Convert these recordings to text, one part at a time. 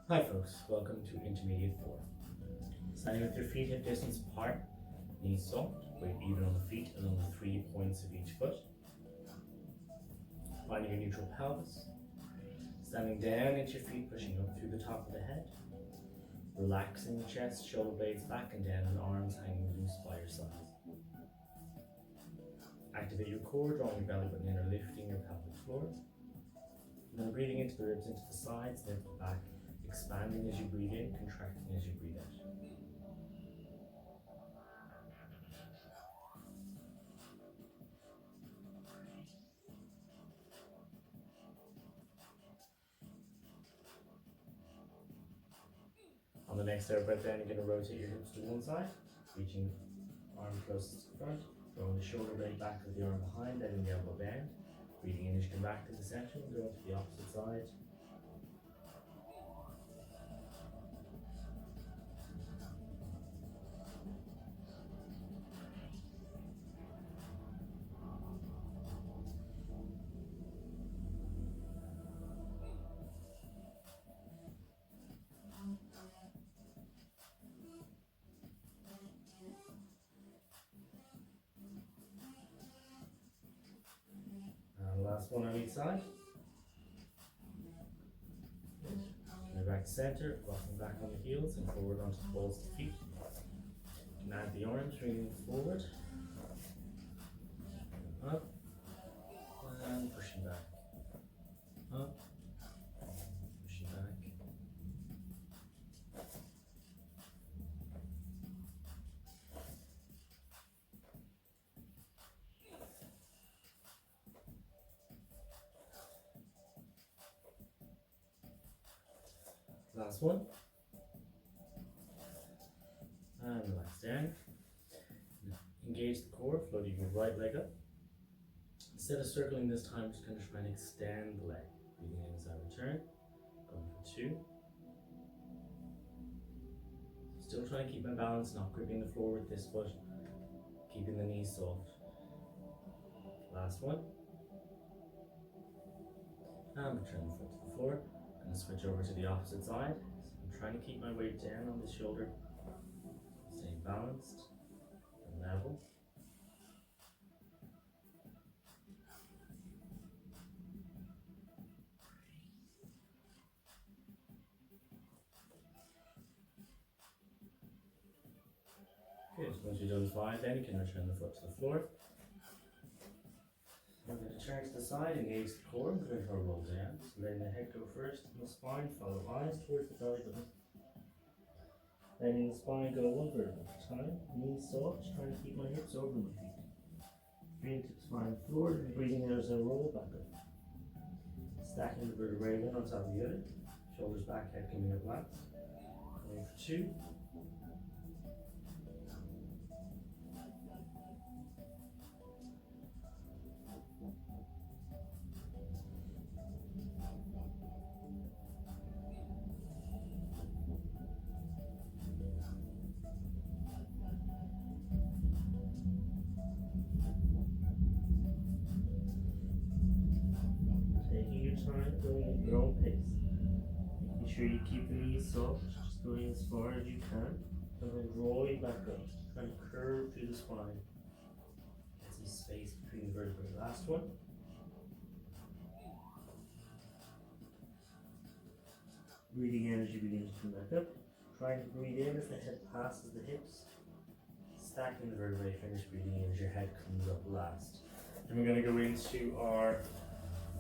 Hi folks, welcome to Intermediate 4. Standing with your feet hip distance apart, knees soft, weight even on the feet along the 3 points of each foot. Finding your neutral pelvis. Standing down into your feet, pushing up through the top of the head. Relaxing the chest, shoulder blades back and down, and arms hanging loose by your sides. Activate your core, drawing your belly button in or lifting your pelvic floor. And then breathing into the ribs, into the sides, then to the back, expanding as you breathe in, contracting as you breathe out. On the next air breath down, you're going to rotate your hips to one side, reaching arm closest to the front, throwing the shoulder blade back with the arm behind, letting the elbow bend. Breathing in as you come back to the center and go to the opposite side. And last one on each side. Coming back to center, rocking back on the heels and forward onto the balls of the feet. You can add the arms, bringing forward, up, and pushing back, up, pushing back. Last one. And relax down. Engage the core, floating your right leg up. Instead of circling this time, just going to try and extend the leg. Breathing in as I return. Going for 2. Still trying to keep my balance, not gripping the floor with this foot. Keeping the knees soft. Last one. And return the foot to the floor. I'm going to switch over to the opposite side. So I'm trying to keep my weight down on the shoulder. Staying balanced and level. Okay, so once you're done fine, then you can return the foot to the floor. We're going to turn to the side, engage the core, we're going to roll down. So letting the head go first, and the spine, follow eyes towards the belly button. Letting the spine go one vertebra at a time, knees soft, trying to keep my hips over my feet. Bring to the spine forward, and breathing out as I roll back up. Stacking the vertebrae one on top of the other, shoulders back, head coming up last. Going for 2. Taking your time, going at your own pace. Making sure you keep the knees soft, just going as far as you can. And then drawing back up, trying to curve through the spine. Get some space between the vertebrae. Last one. Breathing in as you begin to come back up. Trying to breathe in as the head passes the hips. Stacking the vertebrae, finish breathing in as your head comes up last. And we're going to go into our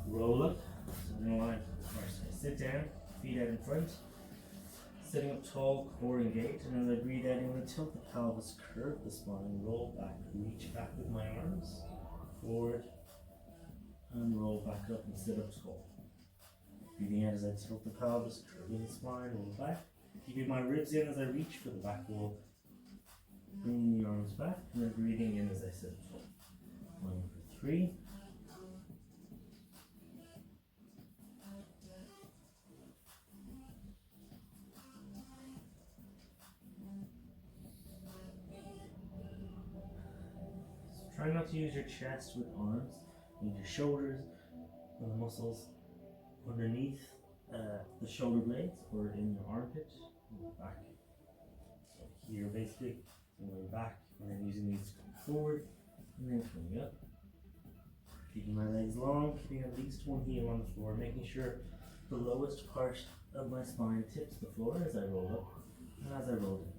roll up. So we're going to sit down, feet out in front. Sitting up tall, core engaged, and as I breathe out, I'm going to tilt the pelvis, curve the spine, roll back, reach back with my arms, forward, and roll back up and sit up tall. Breathing out as I tilt the pelvis, curving the spine, roll back. Keeping my ribs in as I reach for the back wall, bringing the arms back, and then breathing in as I sit up tall. Going for 3. Try not to use your chest with arms. Use your shoulders and the muscles underneath the shoulder blades or in your armpit, back here basically, and going back, and then using these to come forward, and then coming up. Keeping my legs long, keeping at least one heel on the floor, making sure the lowest part of my spine tips the floor as I roll up and as I roll down.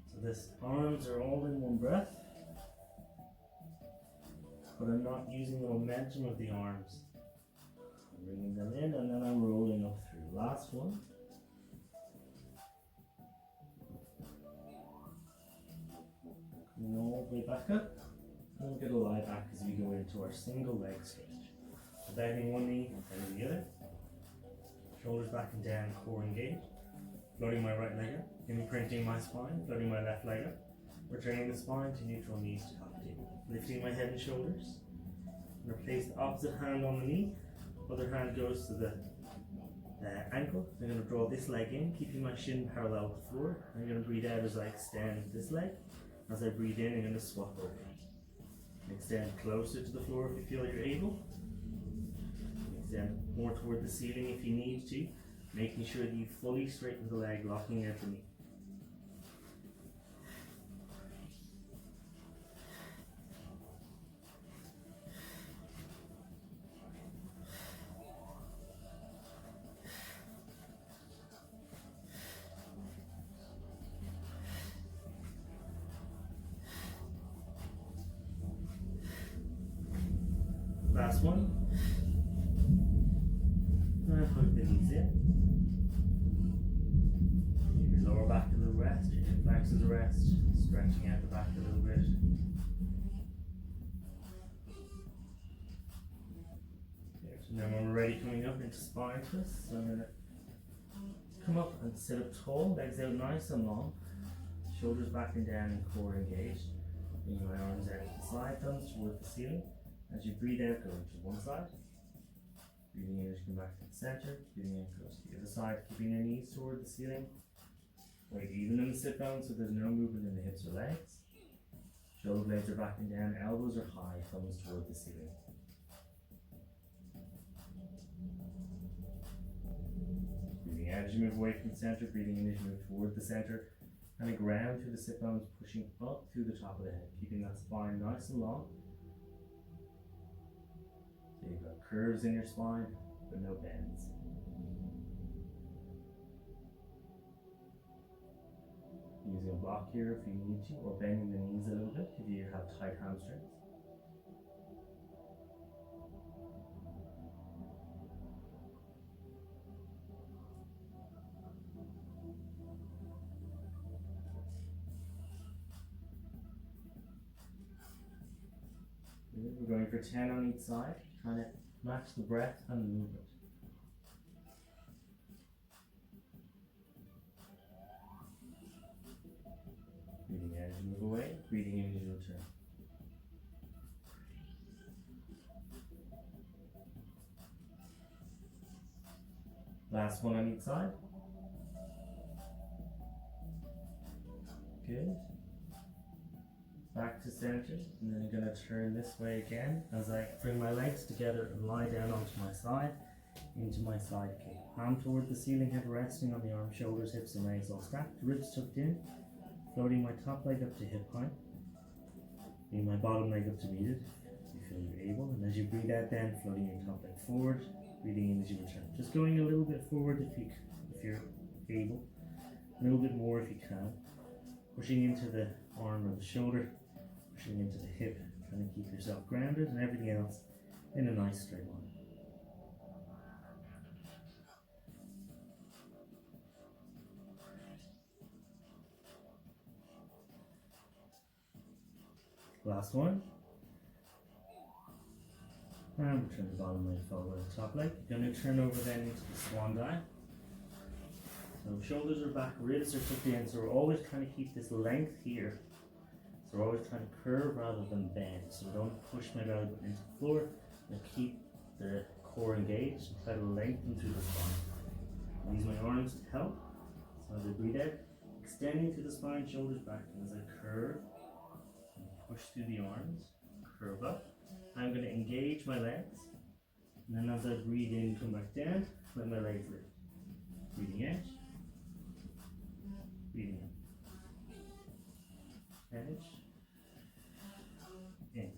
So this arms are all in one breath, but I'm not using the momentum of the arms. I'm bringing them in and then I'm rolling up through. Last one. Coming all the way back up, and we'll get a lie back as we go into our single leg stretch. So bending one knee and bending the other. Shoulders back and down, core engaged. Floating my right leg up, imprinting my spine, floating my left leg up. Returning the spine to neutral, knees to cocktail. Lifting my head and shoulders. I'm going to place the opposite hand on the knee. Other hand goes to the ankle. I'm going to draw this leg in, keeping my shin parallel with the floor. I'm going to breathe out as I extend this leg. As I breathe in, I'm going to swap over. Extend closer to the floor if you feel you're able. Extend more toward the ceiling if you need to, making sure that you fully straighten the leg, locking out the knee. Last one. And hug the knees in. Give your lower back a little rest, your hip flexors a rest, stretching out the back a little bit. Okay, so now when we're ready, coming up into spine twists, so I'm going to come up and sit up tall, legs out nice and long, shoulders back and down and core engaged. Bringing my arms out to the side, thumbs toward the ceiling. As you breathe out, go to one side. Breathing in as you come back to the center. Breathing in, goes to the other side. Keeping your knees toward the ceiling. Weight even in the sit bone so there's no movement in the hips or legs. Shoulder blades are back and down. Elbows are high. Thumbs toward the ceiling. Breathing out as you move away from the center. Breathing in as you move toward the center. And a ground through the sit bones, pushing up through the top of the head. Keeping that spine nice and long. So you've got curves in your spine, but no bends. Using a block here if you need to, or bending the knees a little bit if you have tight hamstrings. We're going for 10 on each side, trying to match the breath and the movement. Breathing out as you move away, breathing in as you return. Last one on each side. Good. Back to center, and then I'm going to turn this way again as I bring my legs together and lie down onto my side, into my side kick. Palm toward the ceiling, head resting on the arms, shoulders, hips and legs all stacked, ribs tucked in, floating my top leg up to hip height, bring my bottom leg up to meet it, if you feel you're able, and as you breathe out then, floating your top leg forward, breathing in as you return. Just going a little bit forward if you're able, a little bit more if you can, pushing into the arm or the shoulder, pushing into the hip, trying to keep yourself grounded and everything else in a nice straight line. Last one. And return the bottom leg forward by the top leg. You're going to turn over then into the swan dive. So shoulders are back, ribs are tucked in, so we're always trying to keep this length here. So we're always trying to curve rather than bend. So don't push my belly button into the floor, and keep the core engaged and try to lengthen through the spine. Use my arms to help. So as I breathe out, extending through the spine, shoulders back, and as I curve, push through the arms, curve up. I'm going to engage my legs, and then as I breathe in, come back down, let my legs lift. Breathing out, breathing in. Out, in.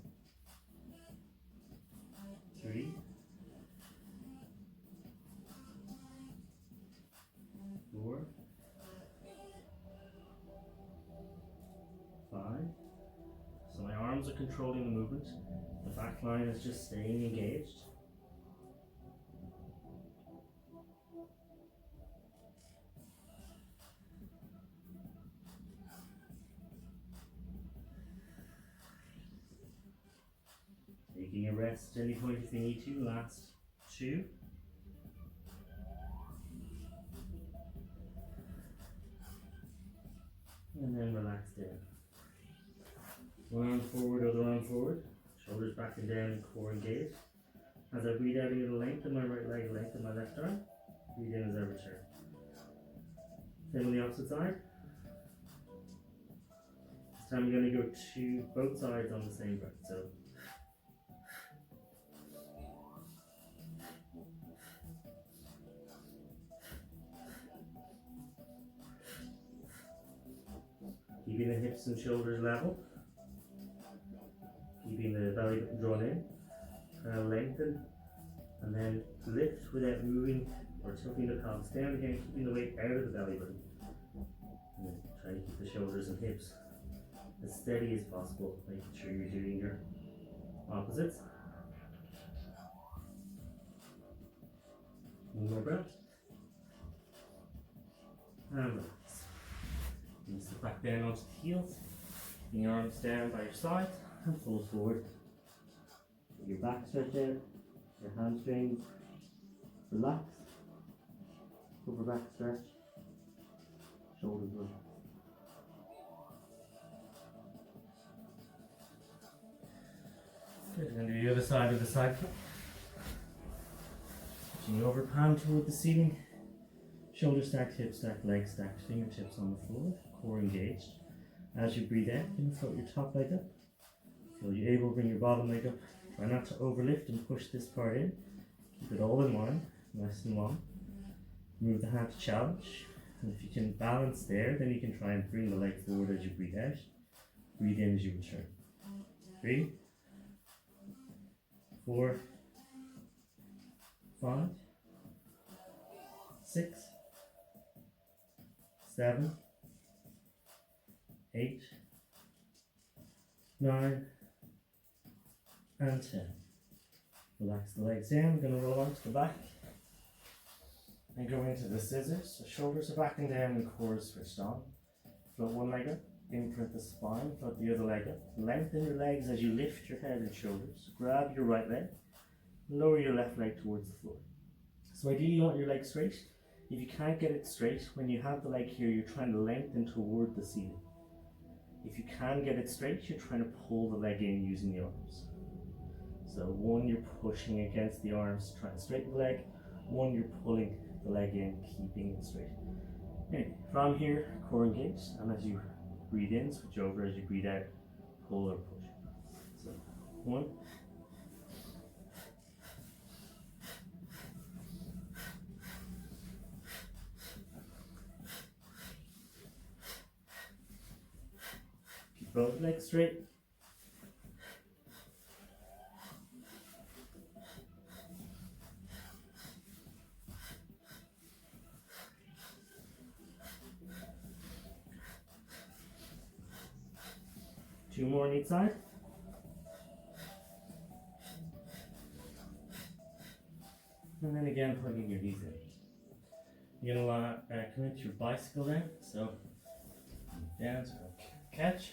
3, 4, 5. So my arms are controlling the movement. The back line is just staying engaged. Taking a rest at any point if you need to. Last 2. And then relax down. One arm forward, other arm forward. Shoulders back and down and core engaged. As I breathe out, I'm going to lengthen my right leg, lengthen my left arm. Breathe in as I return. Then on the opposite side. This time I'm going to go to both sides on the same breath. So keeping the hips and shoulders level. Keeping the belly button drawn in. Try to lengthen and then lift without moving or tilting the pelvis down again, keeping the weight out of the belly button. And then try to keep the shoulders and hips as steady as possible, making sure you're doing your opposites. One more breath. And relax. And sit back down onto the heels. Bring your arms down by your side and fold forward. Get your back stretched out, your hamstrings relax, upper back stretch, shoulders roll. Good, and do the other side of the side kick. Switching over, palm toward the ceiling, shoulder stacked, hip stacked, legs stacked, fingertips on the floor, core engaged. As you breathe out, you can float your top leg up. Feel you're able to bring your bottom leg up. Try not to overlift and push this part in. Keep it all in line, nice and long. Move the hand to challenge. And if you can balance there, then you can try and bring the leg forward as you breathe out. Breathe in as you return. 3, 4, 5, 6, 7, 8, 9, and 10. Relax the legs down. We're going to roll onto the back and go into the scissors. So shoulders are back and down and core is switched on. Float one leg up, imprint the spine, float the other leg up. Lengthen your legs as you lift your head and shoulders. Grab your right leg, lower your left leg towards the floor. So ideally you want your leg straight. If you can't get it straight, when you have the leg here, you're trying to lengthen toward the ceiling. If you can get it straight, you're trying to pull the leg in using the arms. So one, you're pushing against the arms to try and straighten the leg. One, you're pulling the leg in, keeping it straight. Anyway, from here, core engaged, and as you breathe in, switch over. As you breathe out, pull or push. So 1, 2. Keep both legs straight. 2 more on each side. And then again, plugging your knees in. You're going to want to commit your bicycle down. So, down to catch.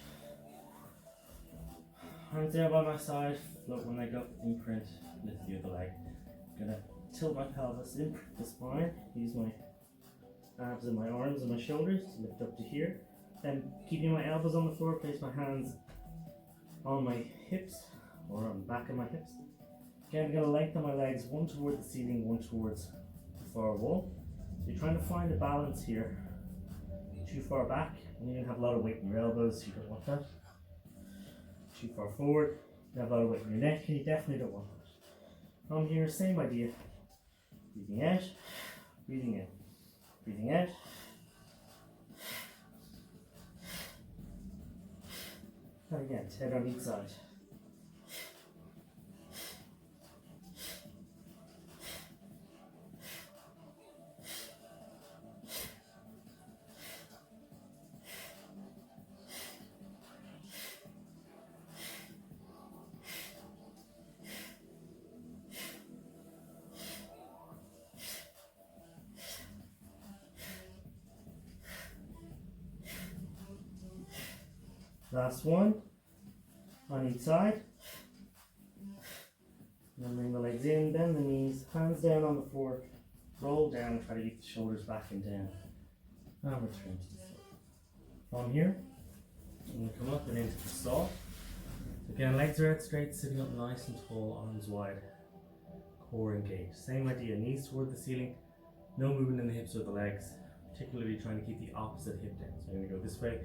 Arms down by my side, float one leg up, imprint, lift the other leg. I'm going to tilt my pelvis, imprint the spine, use my abs and my arms and my shoulders to lift up to here. Then keeping my elbows on the floor, place my hands on my hips or on the back of my hips. Again, I'm going to lengthen my legs, one toward the ceiling, one towards the far wall. So you're trying to find a balance here too far back, and you're going to have a lot of weight in your elbows, so you don't want that. Too far forward, you have a lot of weight in your neck, and you definitely don't want that. From here, same idea. Breathing out, breathing in, breathing out. And again, 10 on each side. Last one on each side. And then bring the legs in, bend the knees, hands down on the floor, roll down, try to get the shoulders back and down. And return to the floor. From here, I'm going to come up and into the saw. Again, legs are out straight, sitting up nice and tall, arms wide, core engaged. Same idea, knees toward the ceiling, no movement in the hips or the legs, particularly trying to keep the opposite hip down. So I'm going to go this way.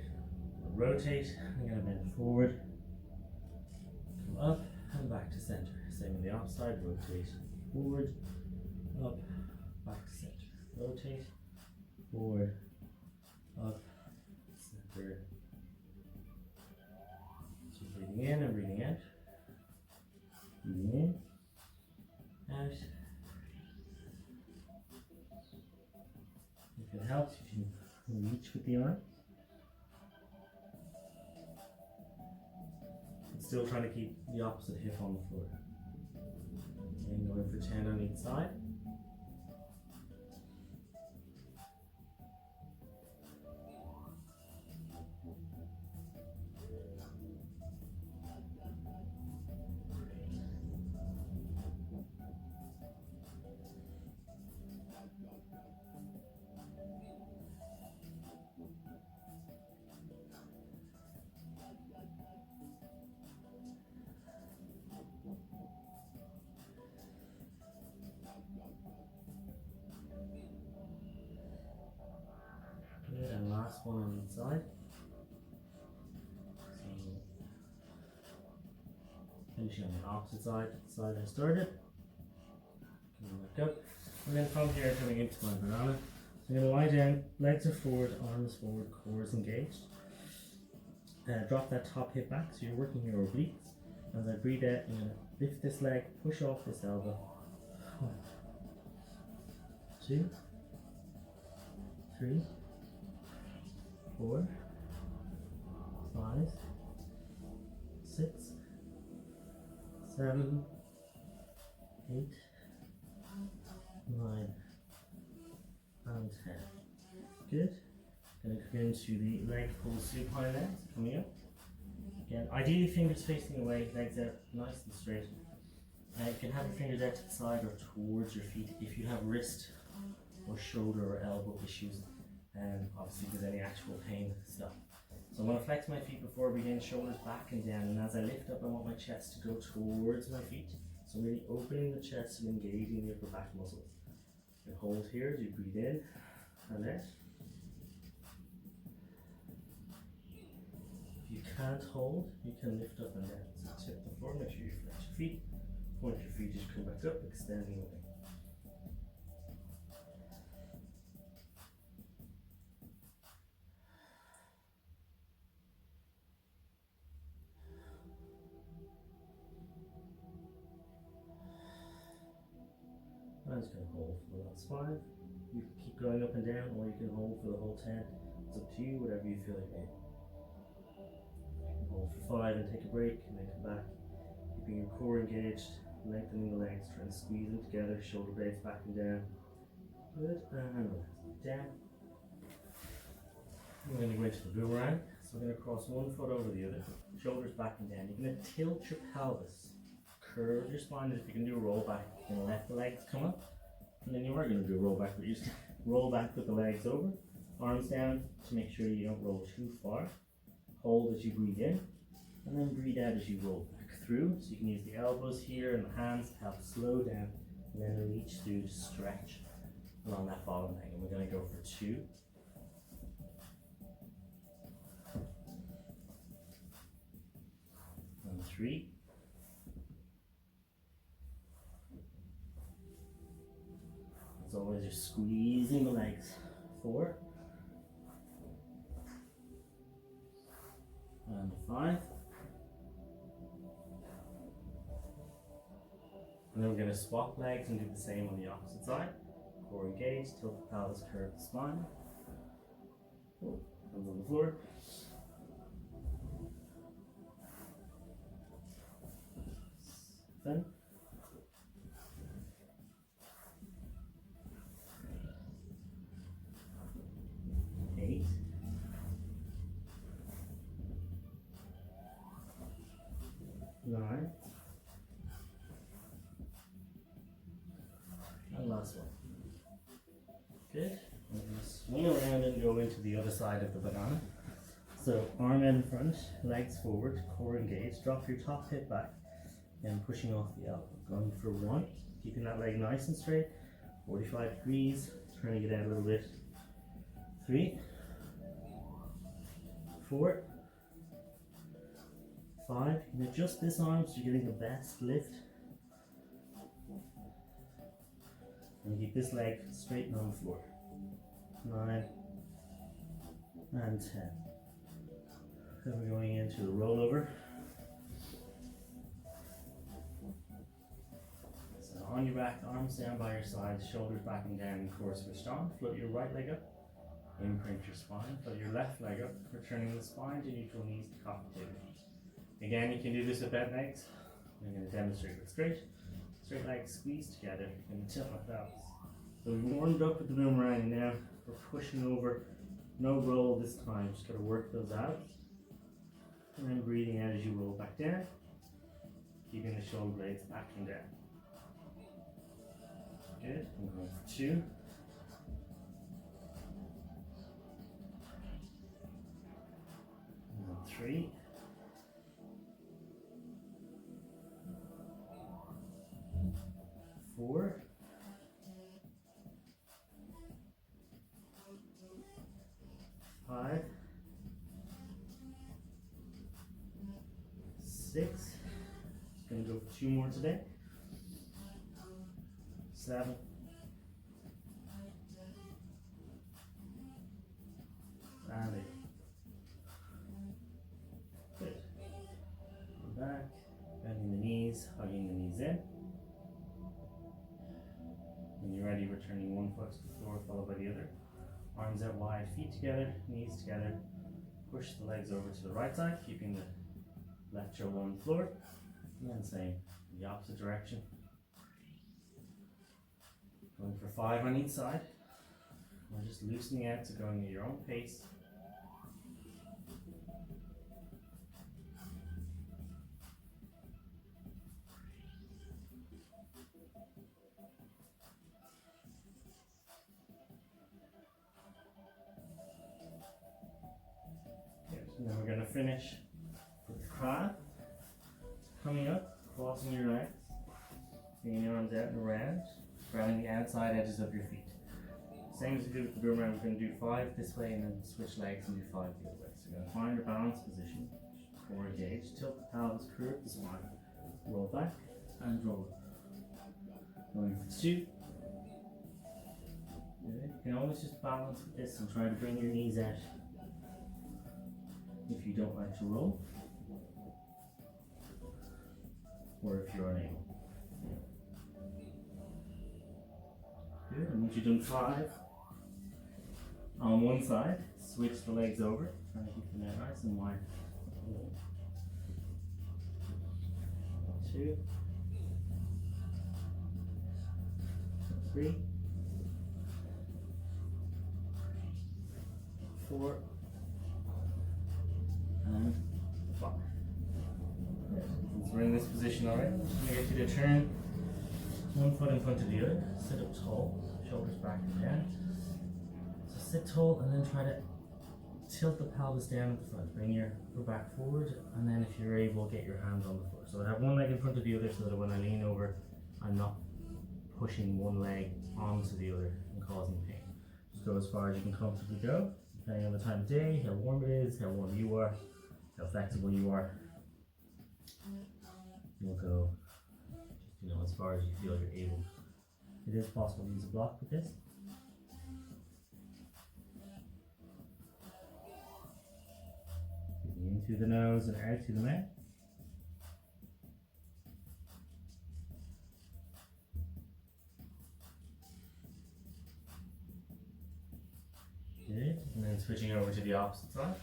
Rotate, I'm going to bend forward, come up and back to center. Same on the opposite, rotate, forward, up, back to center. Rotate, forward, up, center. So breathing in and breathing out. Breathing in, out. If it helps, you can reach with the arms. Still trying to keep the opposite hip on the floor. And going for 10 on each side. Good, and last one on each side. So, finishing on the opposite side, the side I started. Coming back up. And then from here, coming into my banana. So I'm going to lie down, legs are forward, arms forward, core is engaged. Drop that top hip back, so you're working your obliques. As I breathe out, I'm going to lift this leg, push off this elbow. 1, 2, 3, 4, 5, 6, 7, 8, 9, and 10. Good. Going to come into the leg pull supine now, coming up. Again, ideally fingers facing away, legs out nice and straight. You can have your fingers out to the side or towards your feet if you have wrist or shoulder or elbow issues. Obviously if there's any actual pain, stop. So I'm going to flex my feet before I begin, shoulders back and down, and as I lift up I want my chest to go towards my feet. So I'm really opening the chest and engaging the upper back muscles. You hold here as you breathe in and out. If you can't hold, you can lift up and down. So tip the floor, make sure you flex your feet, point your feet, just come back up, extending away. I'm just going to hold for the last 5. You can keep going up and down, or you can hold for the whole 10. It's up to you, whatever you feel like doing. Hold for 5 and take a break, and then come back. Keeping your core engaged, lengthening the legs, trying to squeeze them together, shoulder blades back and down. Good, and relax. Down. I'm going to go into the boomerang. So I'm going to cross one foot over the other, shoulders back and down. You're going to tilt your pelvis. Curve your spine, if you can do a roll back, you're going to let the legs come up, and then you are going to do a roll back, but you just roll back with the legs over, arms down to make sure you don't roll too far. Hold as you breathe in, and then breathe out as you roll back through. So you can use the elbows here and the hands to help slow down, and then reach through to stretch along that bottom leg. And we're going to go for 2, 3. As always, you're squeezing the legs. 4. And 5. And then we're going to swap legs and do the same on the opposite side. Core engaged, tilt the pelvis, curve the spine. Hands on the floor. 7. 8. 9. And last one. Good. I'm going to swing around and go into the other side of the banana. So arm in front, legs forward, core engaged. Drop your top hip back and pushing off the elbow. Going for 1, keeping that leg nice and straight. 45 degrees, turning it out a little bit. 3, 4, 5. You can adjust this arm so you're getting the best lift. And keep this leg straight and on the floor. 9 and 10. Then we're going into the rollover. So on your back, arms down by your sides, shoulders back and down, and core switched on. Float your right leg up, imprint your spine. Float your left leg up, returning the spine to neutral knees to cocked table. Again, you can do this with bent legs. I'm going to demonstrate with straight legs squeeze together and tilt like that. So we've warmed up with the boomerang now. We're pushing over, no roll this time, just got to work those out. And then breathing out as you roll back down, keeping the shoulder blades back and down. Good, I'm going for 2. And then 3. 4. 5. 6. Gonna go for 2 more today. 7. 8. Good. Back, bending the knees, hugging the knees in. When you're ready, returning one foot to the floor, followed by the other. Arms out wide, feet together, knees together. Push the legs over to the right side, keeping the left shoulder on the floor. And then same, the opposite direction. Going for 5 on each side. We're just loosening out, so going at your own pace. And then we're going to finish with the crab. Coming up, crossing your legs, bringing your arms out and around, grabbing the outside edges of your feet. Same as we did with the boomerang, we're going to do 5 this way and then switch legs and do 5 the other way. So you're going to find your balance position, core engaged, tilt the pelvis, curve the spine, roll back and roll up. Going for 2. Good. You can always just balance with this and try to bring your knees out if you don't like to roll, or if you're unable. Good, and once you've done 5 on one side, switch the legs over, trying to keep them out nice and wide. 2, 3, 4, and 5. Once we're in this position already, I'm going to get you to turn one foot in front of the other, sit up tall, shoulders back and down. So sit tall and then try to tilt the pelvis down at the front. Bring your upper back forward, and then if you're able, get your hands on the floor. So I have one leg in front of the other so that when I lean over, I'm not pushing one leg onto the other and causing pain. Just go as far as you can comfortably go, depending on the time of day, how warm it is, how warm you are, how flexible you are. You'll go just, as far as you feel you're able. It is possible to use a block with this. Breathing in through the nose and out through the mouth. Good. And then switching over to the opposite side.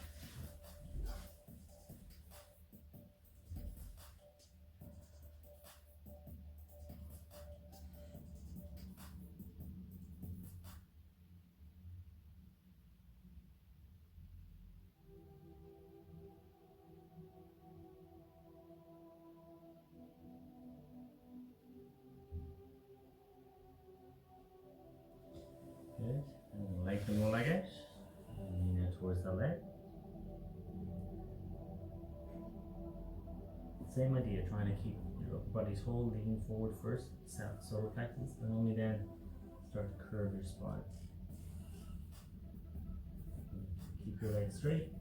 Good. And lengthen one leg out. And lean out towards the leg. Same idea, trying to keep your body's whole, leaning forward first, solar plexus, and only then start to curve your spine. Keep your legs straight.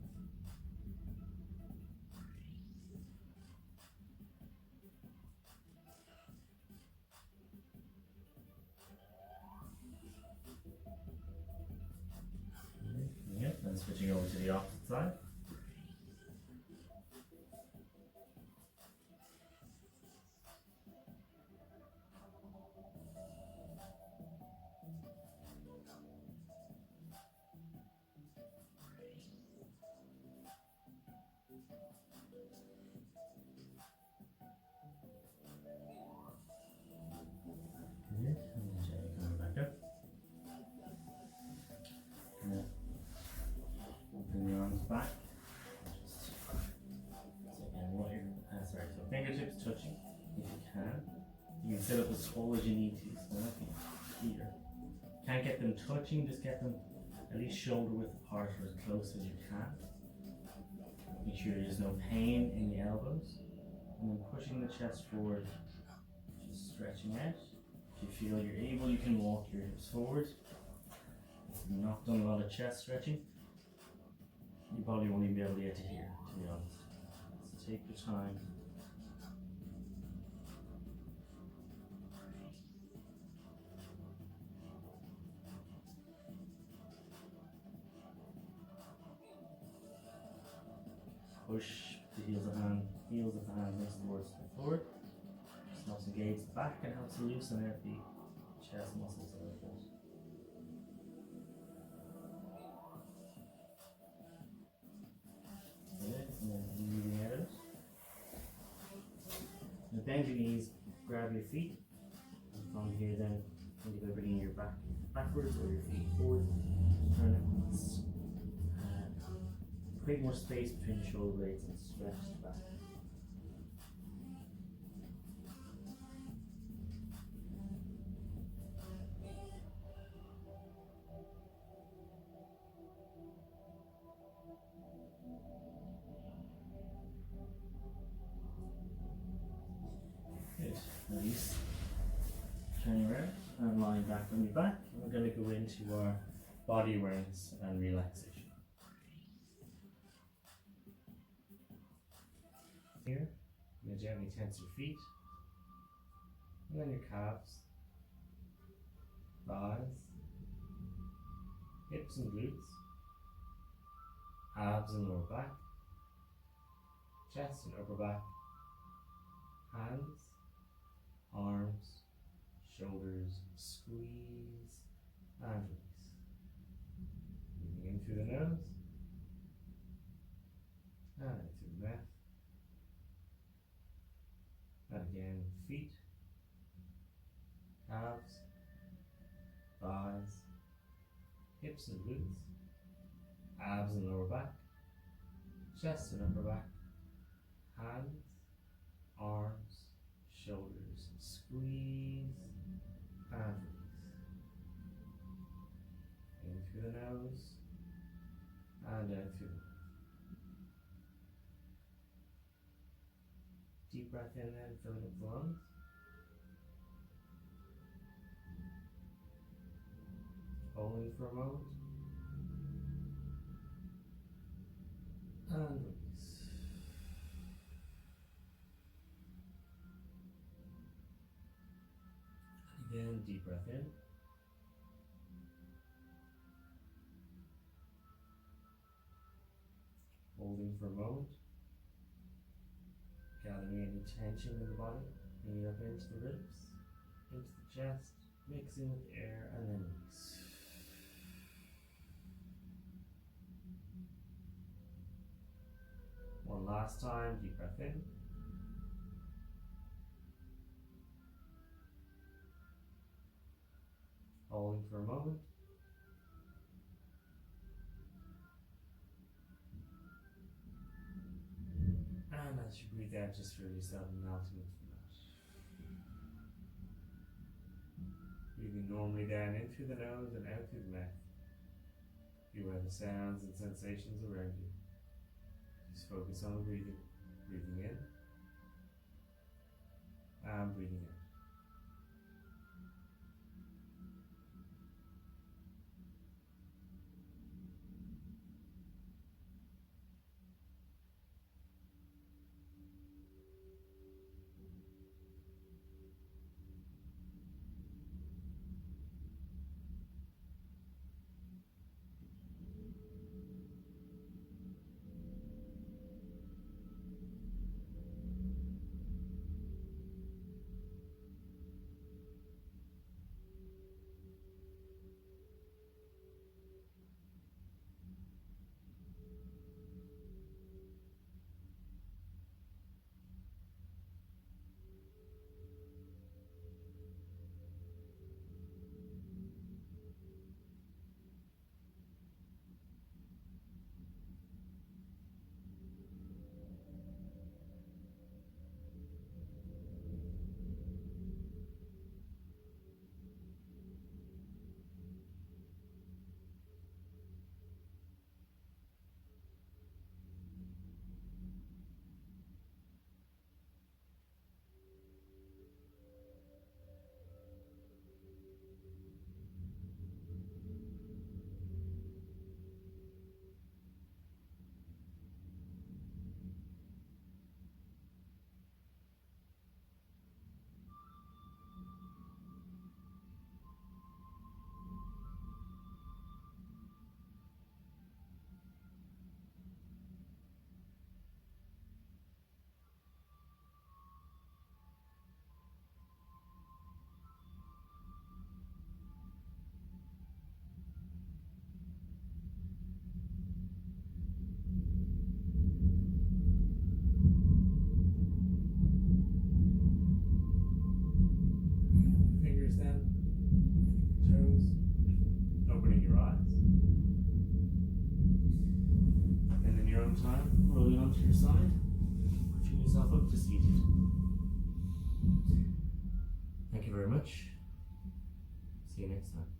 Yep, then switching over to the opposite side. Good, and then gently coming back up. Good. Open your arms back. Just again, so fingertips touching if you can. You can sit up as tall as you need to, so nothing here. Can't get them touching, just get them at least shoulder width apart or as close as you can. Make sure there's no pain in the elbows. And then pushing the chest forward, just stretching out. If you feel you're able, you can walk your hips forward. If you've not done a lot of chest stretching, you probably won't even be able to get to here, to be honest. So take your time. Push the heels of the hand next towards the floor. This helps engage the back and helps loosen out the chest muscles a little bit. Okay, and then moving out of it. Now bend your knees, grab your feet. And from here then, either bringing your back backwards or your feet forward. Just trying to create more space between the shoulder blades and stretch the back. Good. Release. Turning around and lying back on your back. We're going to go into our body awareness and relaxation. Here, you're going to gently tense your feet, and then your calves, thighs, hips and glutes, abs and lower back, chest and upper back, hands, arms, shoulders, squeeze and release. Breathing in through the nose and out through the mouth. And again, feet, calves, thighs, hips and glutes, abs and lower back, chest and upper back, hands, arms, shoulders, squeeze and release. In through the nose and out through the mouth. Deep breath in then, filling up the lungs. Holding for a moment. And release. in, deep breath in. Holding for a moment. Gathering any tension in the body. Bringing it up into the ribs, into the chest, mixing with air, and then release. One last time, deep breath in. Holding for a moment. And as you breathe out, just feel yourself melting into the mat. Breathing normally down in through the nose and out through the mouth. Be aware of the sounds and sensations around you. Just focus on the breathing. Breathing in and breathing out. Time, rolling onto your side, pushing yourself up to seated. Thank you very much. See you next time.